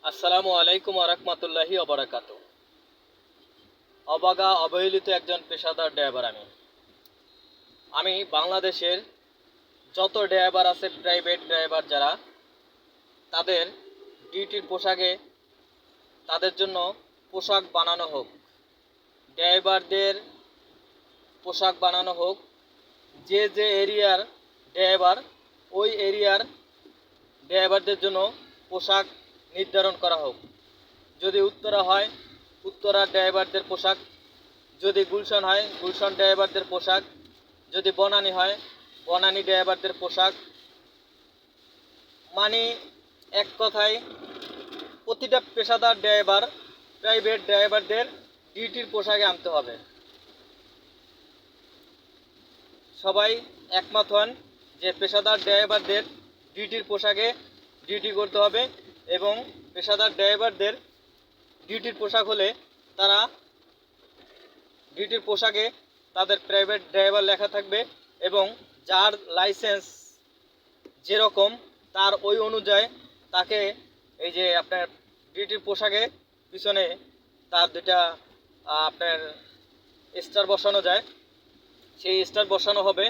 আসসালামু আলাইকুম ওরহমতুল্লাহি ওবরাকাত। অবাগা অবহেলিত একজন পেশাদার ড্রাইভার আমি বাংলাদেশের যত ড্রাইভার আছে, প্রাইভেট ড্রাইভার যারা, তাদের ডিউটির পোশাকে তাদের জন্য পোশাক বানানো হোক, ড্রাইভারদের পোশাক বানানো হোক। যে যে এরিয়ার ড্রাইভার, ওই এরিয়ার ড্রাইভারদের জন্য পোশাক নির্ধারণ করা হোক। যদি উত্তরা হয়, উত্তরার ড্রাইভারদের পোশাক; যদি গুলশান হয়, গুলশান ড্রাইভারদের পোশাক; যদি বনানী হয়, বনানী ড্রাইভারদের পোশাক। মানে এক কথায় প্রতিটা পেশাদার ড্রাইভার প্রাইভেট ড্রাইভারদের ডিউটির পোশাকে আনতে হবে। সবাই একমত হন যে পেশাদার ড্রাইভারদের ডিউটির পোশাকে ডিউটি করতে হবে, এবং পেশাদার ড্রাইভারদের ডিউটির পোশাক হলে তারা ডিউটির পোশাকে তাদের প্রাইভেট ড্রাইভার লেখা থাকবে, এবং যার লাইসেন্স যেরকম তার ওই অনুযায়ী তাকে এই যে আপনার ডিউটির পোশাকে পিছনে তার দুটা আপনার স্টার বসানো যায়, সেই স্টার বসানো হবে।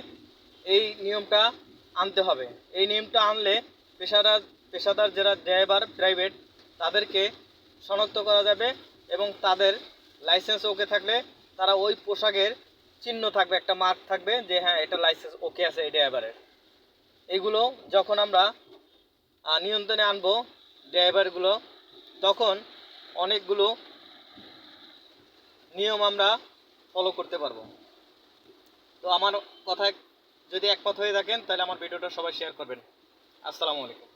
এই নিয়মটা আনতে হবে। এই নিয়মটা আনলে পেশাদার যারা ড্রাইভার প্রাইভেট, তাদেরকে শনাক্ত করা যাবে, এবং তাদের লাইসেন্স ওকে থাকলে তারা ওই পোশাকের চিহ্ন থাকবে, একটা মার্ক থাকবে যে হ্যাঁ, এটা লাইসেন্স ওকে আছে এই ড্রাইভারের। এইগুলো যখন আমরা নিয়ন্ত্রণে আনবো ড্রাইভারগুলো, তখন অনেকগুলো নিয়ম আমরা ফলো করতে পারবো। তো আমার কথায় যদি একমত হয়ে থাকেন, তাহলে আমার ভিডিওটা সবাই শেয়ার করবেন। আসসালামু আলাইকুম।